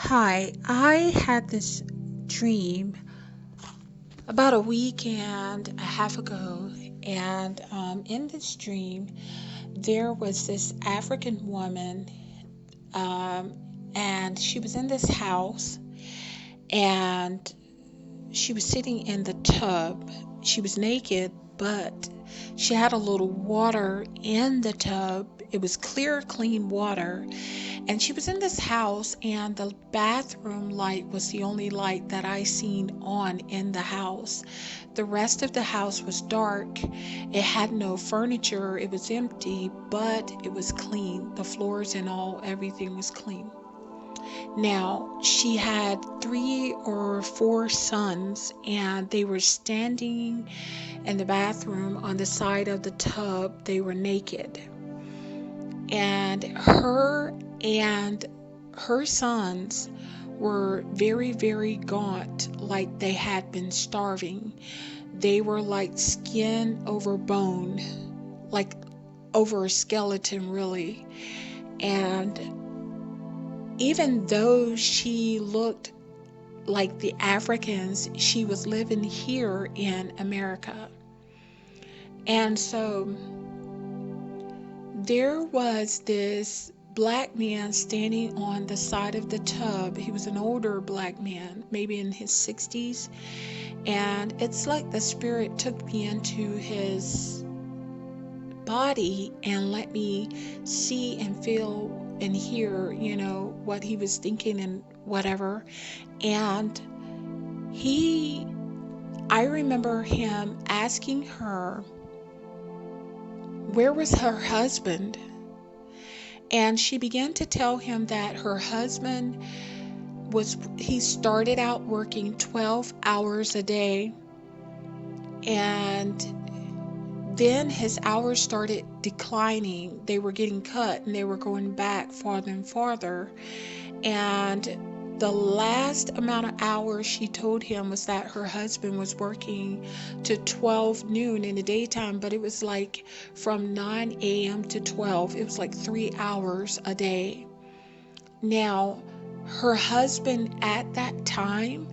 Hi, I had this dream about a week and a half ago, and in this dream, there was this African woman, um, and she was in this house, and she was sitting in the tub. She was naked, but she had a little water in the tub. It was clear, clean water. And she was in this house, and the bathroom light was the only light that I seen on in the house. The rest of the house was dark. It had no furniture. It was empty, but it was clean. The floors and all, everything was clean. Now, she had 3 or 4 sons, and they were standing in the bathroom on the side of the tub. They were naked. And her sons were very, very gaunt, like they had been starving. They were like skin over bone, like over a skeleton, really. And even though she looked like the Africans, she was living here in America. And so there was this black man standing on the side of the tub. He was an older black man, maybe in his 60s. And it's like the spirit took me into his body and let me see and feel and hear, what he was thinking and whatever. And I remember him asking her, where was her husband? And she began to tell him that her husband he started out working 12 hours a day, and then his hours started declining. They were getting cut and they were going back farther and farther. And the last amount of hours she told him was that her husband was working to 12 noon in the daytime, but it was like from 9 a.m. to 12. It was like 3 hours a day. Now, her husband at that time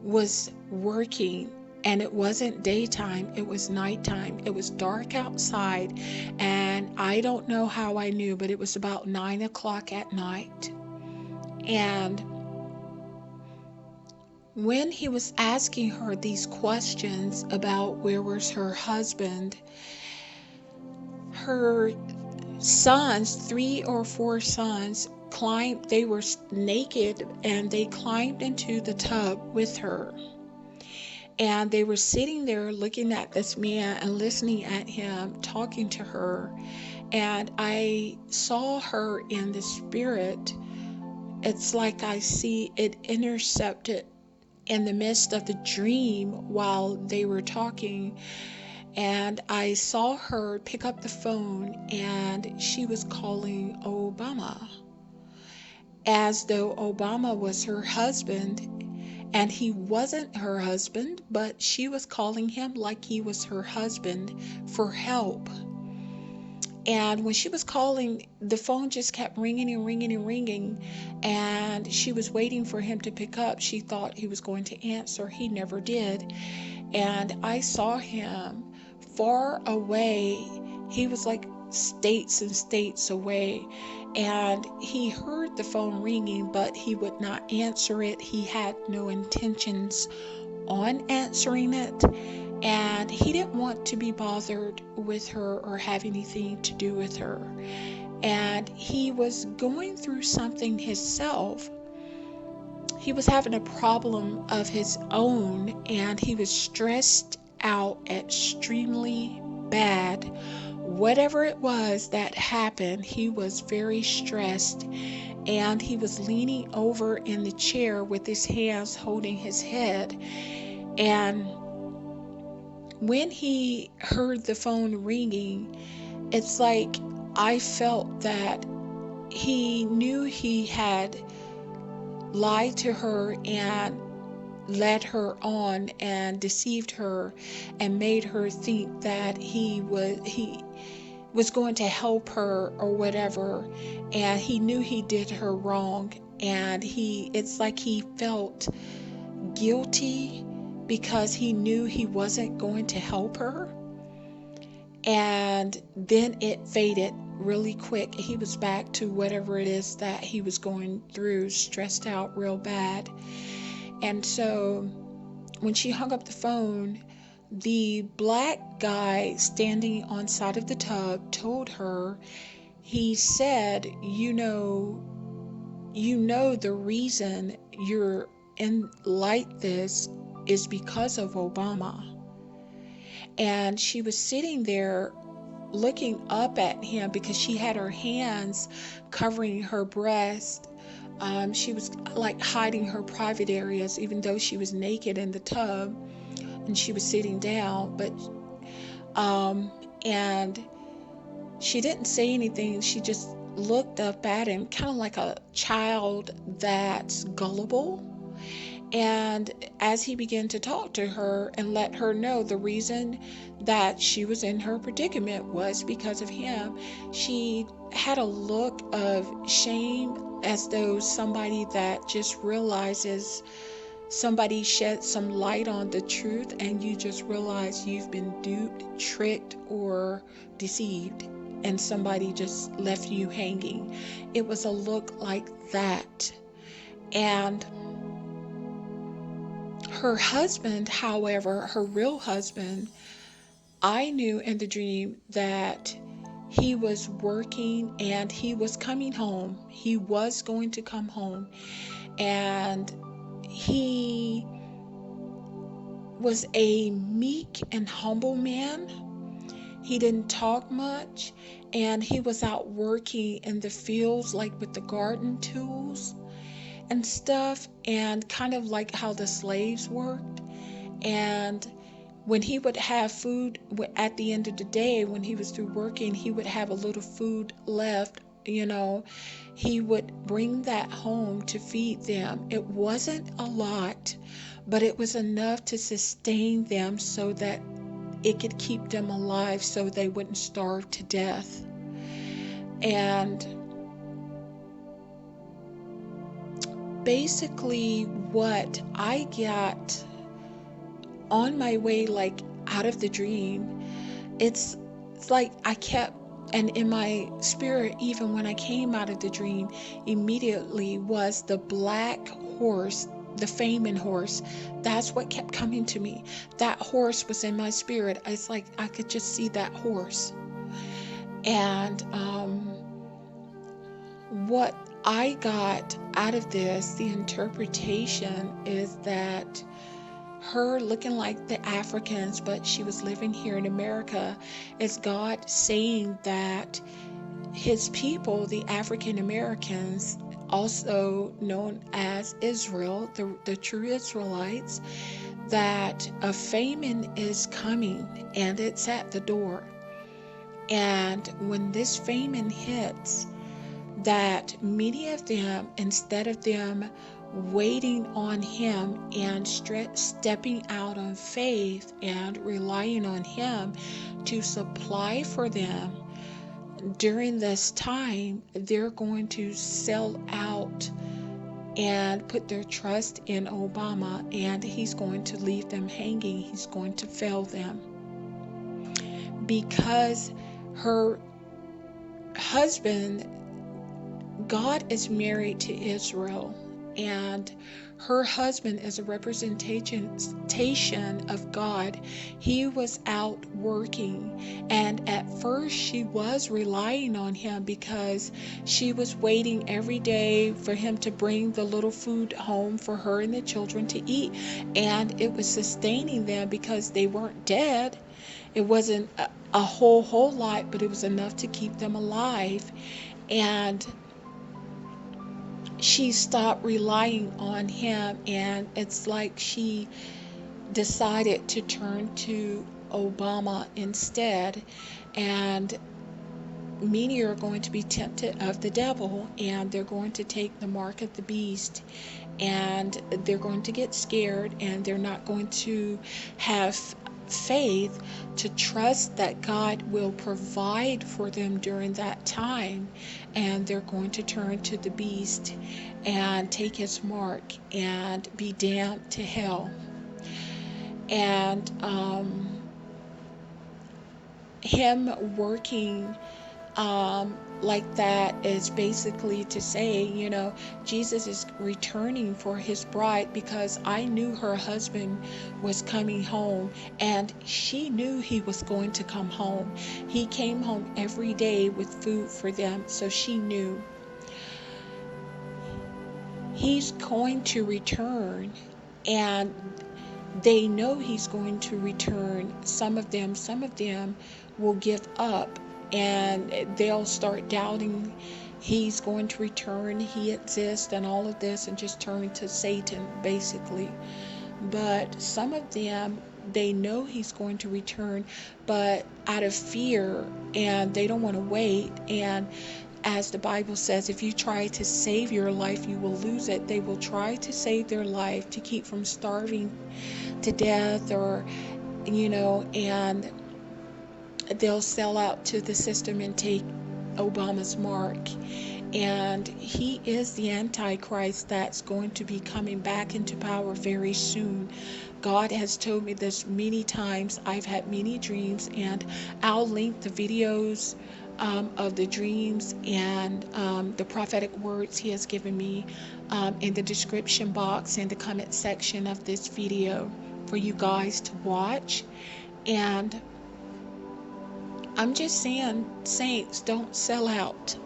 was working, and it wasn't daytime, it was nighttime. It was dark outside, and I don't know how I knew, but it was about 9 o'clock at night. And when he was asking her these questions about where was her husband, her sons, 3 or 4 sons, they were naked, and they climbed into the tub with her. And they were sitting there looking at this man and listening at him, talking to her. And I saw her in the spirit. It's like I see it intercepted in the midst of the dream while they were talking. And I saw her pick up the phone, and she was calling Obama as though Obama was her husband. And he wasn't her husband, but she was calling him like he was her husband for help. And when she was calling, the phone just kept ringing and ringing and ringing. And she was waiting for him to pick up. She thought he was going to answer. He never did. And I saw him far away. He was like states and states away. And he heard the phone ringing, but he would not answer it. He had no intentions on answering it. And he didn't want to be bothered with her or have anything to do with her. And he was going through something himself. He was having a problem of his own, and he was stressed out extremely bad. Whatever it was that happened, he was very stressed, and he was leaning over in the chair with his hands holding his head. And when he heard the phone ringing, it's like I felt that he knew he had lied to her and led her on and deceived her and made her think that he was going to help her or whatever, and he knew he did her wrong. and it's like he felt guilty because he knew he wasn't going to help her. And then it faded really quick. He was back to whatever it is that he was going through, stressed out real bad. And so when she hung up the phone, the black guy standing on side of the tub told her, he said, the reason you're in like this is because of Obama. And she was sitting there looking up at him because she had her hands covering her breast. She was like hiding her private areas, even though she was naked in the tub and she was sitting down. But and she didn't say anything. She just looked up at him, kind of like a child that's gullible. And as he began to talk to her and let her know the reason that she was in her predicament was because of him, she had a look of shame, as though somebody that just realizes somebody shed some light on the truth and you just realize you've been duped, tricked, or deceived, and somebody just left you hanging. It was a look like that. And her husband, however, her real husband, I knew in the dream that he was working and he was coming home. He was going to come home. And he was a meek and humble man. He didn't talk much. And he was out working in the fields, like with the garden tools and stuff, and kind of like how the slaves worked. And when he would have food at the end of the day, when he was through working, he would have a little food left. He would bring that home to feed them. It wasn't a lot, but it was enough to sustain them so that it could keep them alive, so they wouldn't starve to death. And basically what I got on my way, like out of the dream, it's like I kept, and in my spirit, even when I came out of the dream, immediately was the black horse, the Famine horse. That's what kept coming to me. That horse was in my spirit. It's like I could just see that horse. And what I got out of this, the interpretation, is that her looking like the Africans, but she was living here in America, is God saying that his people, the African Americans, also known as Israel, the true Israelites, that a famine is coming and it's at the door. And when this famine hits, that many of them, instead of them waiting on him and stepping out on faith and relying on him to supply for them during this time, they're going to sell out and put their trust in Obama, and he's going to leave them hanging. He's going to fail them because her husband, God is married to Israel, and her husband is a representation of God. He was out working, and at first she was relying on him because she was waiting every day for him to bring the little food home for her and the children to eat, and it was sustaining them because they weren't dead. It wasn't a whole lot, but it was enough to keep them alive. And she stopped relying on him, and it's like she decided to turn to Obama instead. And many are going to be tempted of the devil, and they're going to take the mark of the beast, and they're going to get scared, and they're not going to have faith to trust that God will provide for them during that time, and they're going to turn to the beast and take his mark and be damned to hell. And him working like that is basically to say, Jesus is returning for his bride, because I knew her husband was coming home, and she knew he was going to come home. He came home every day with food for them, so she knew he's going to return, and they know he's going to return. Some of them will give up, and they'll start doubting he's going to return, he exists, and all of this, and just turn to Satan basically. But some of them, they know he's going to return, but out of fear, and they don't want to wait. And as the Bible says, if you try to save your life, you will lose it. They will try to save their life to keep from starving to death, or and they'll sell out to the system and take Obama's mark. And he is the Antichrist that's going to be coming back into power very soon. God has told me this many times. I've had many dreams, and I'll link the videos of the dreams and the prophetic words he has given me in the description box and the comment section of this video for you guys to watch. And I'm just saying, saints, don't sell out.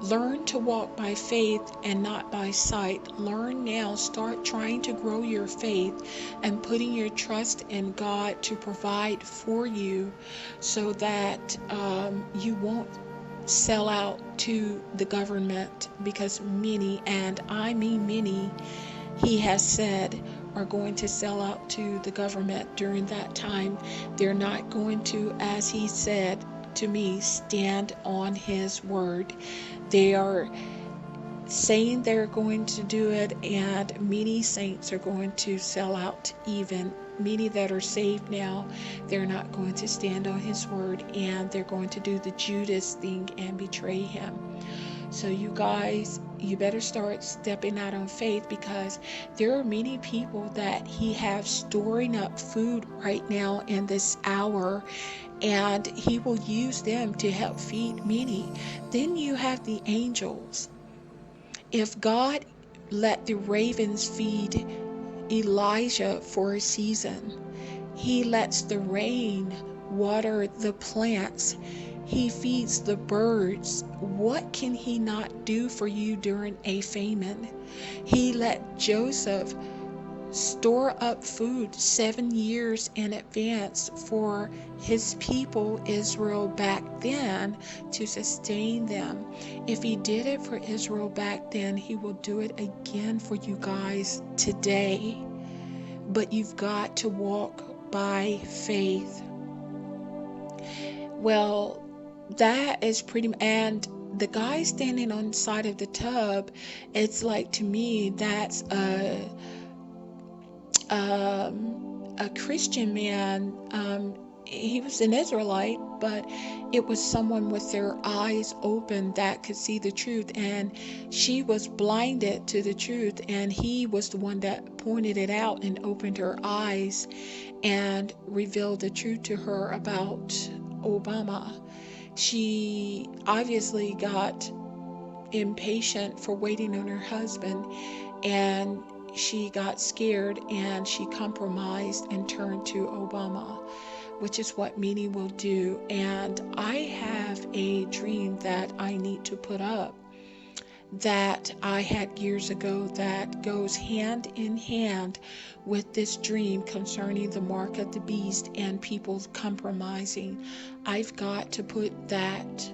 Learn to walk by faith and not by sight. Learn now. Start trying to grow your faith and putting your trust in God to provide for you, so that you won't sell out to the government, because many, and I mean many, he has said, are going to sell out to the government during that time. They're not going to, as he said to me, stand on his word. They are saying they're going to do it, and many saints are going to sell out. Even many that are saved now, they're not going to stand on his word, and they're going to do the Judas thing and betray him. So you guys, you better start stepping out on faith, because there are many people that he has storing up food right now in this hour, and he will use them to help feed many. Then you have the angels. If God let the ravens feed Elijah for a season, he lets the rain water the plants, he feeds the birds, what can he not do for you during a famine? He let Joseph store up food 7 years in advance for his people Israel back then, to sustain them. If he did it for Israel back then, he will do it again for you guys today. But you've got to walk by faith. Well, that is pretty, and the guy standing on the side of the tub, it's like, to me, that's a Christian man. He was an Israelite, but it was someone with their eyes open that could see the truth, and she was blinded to the truth, and he was the one that pointed it out and opened her eyes and revealed the truth to her about Obama. She obviously got impatient for waiting on her husband, and she got scared, and she compromised and turned to Obama, which is what many will do. And I have a dream that I need to put up that I had years ago that goes hand in hand with this dream concerning the mark of the beast and people compromising. I've got to put that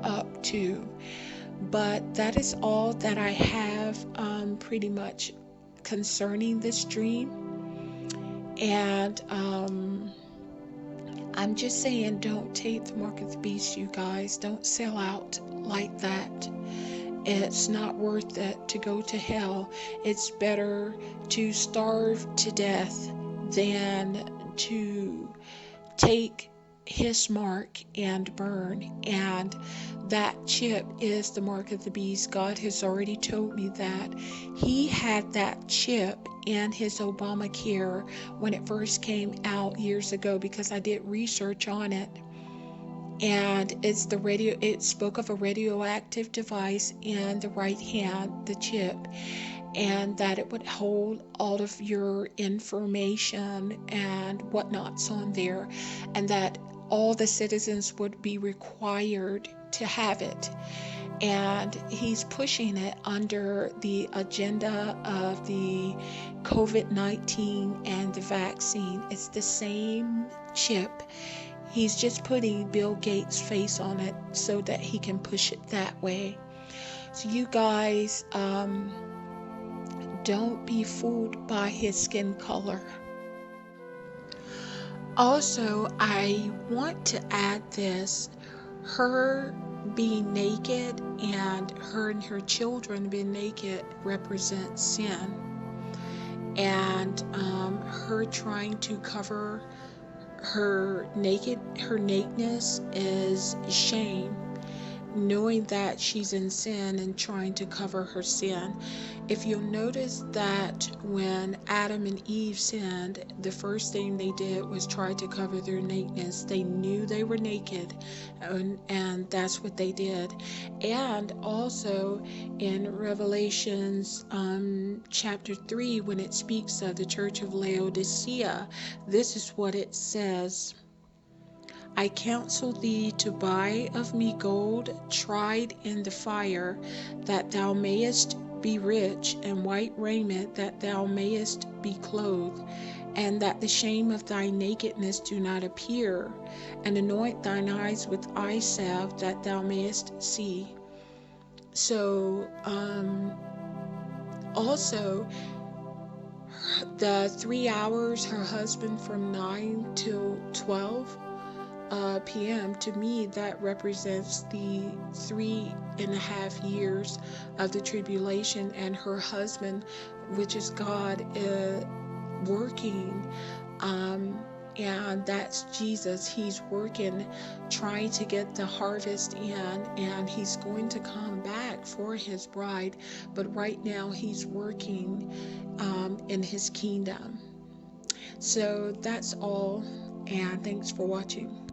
up too. But that is all that I have pretty much concerning this dream. And I'm just saying, don't take the mark of the beast, you guys. Don't sell out like that. It's not worth it to go to hell. It's better to starve to death than to take his mark and burn, and that chip is the mark of the beast. God has already told me that. He had that chip in his Obamacare when it first came out years ago, because I did research on it. And it spoke of a radioactive device in the right hand, the chip, and that it would hold all of your information and whatnot's on there, and that all the citizens would be required to have it. And he's pushing it under the agenda of the COVID-19 and the vaccine. It's the same chip. He's just putting Bill Gates' face on it so that he can push it that way. So you guys, don't be fooled by his skin color. Also, I want to add this. Her being naked and her children being naked represents sin. And her trying to cover her nakedness is shame, knowing that she's in sin and trying to cover her sin. If you'll notice that when Adam and Eve sinned, the first thing they did was try to cover their nakedness. They knew they were naked, and that's what they did. And also in Revelations chapter 3, when it speaks of the church of Laodicea, this is what it says. I counsel thee to buy of me gold tried in the fire, that thou mayest be rich, and white raiment, that thou mayest be clothed, and that the shame of thy nakedness do not appear, and anoint thine eyes with eye salve, that thou mayest see. So, also, the 3 hours, her husband from 9 till 12 p.m., to me that represents the 3.5 years of the tribulation, and her husband, which is God, working, and that's Jesus. He's working, trying to get the harvest in, and he's going to come back for his bride, but right now he's working in his kingdom. So that's all, and thanks for watching.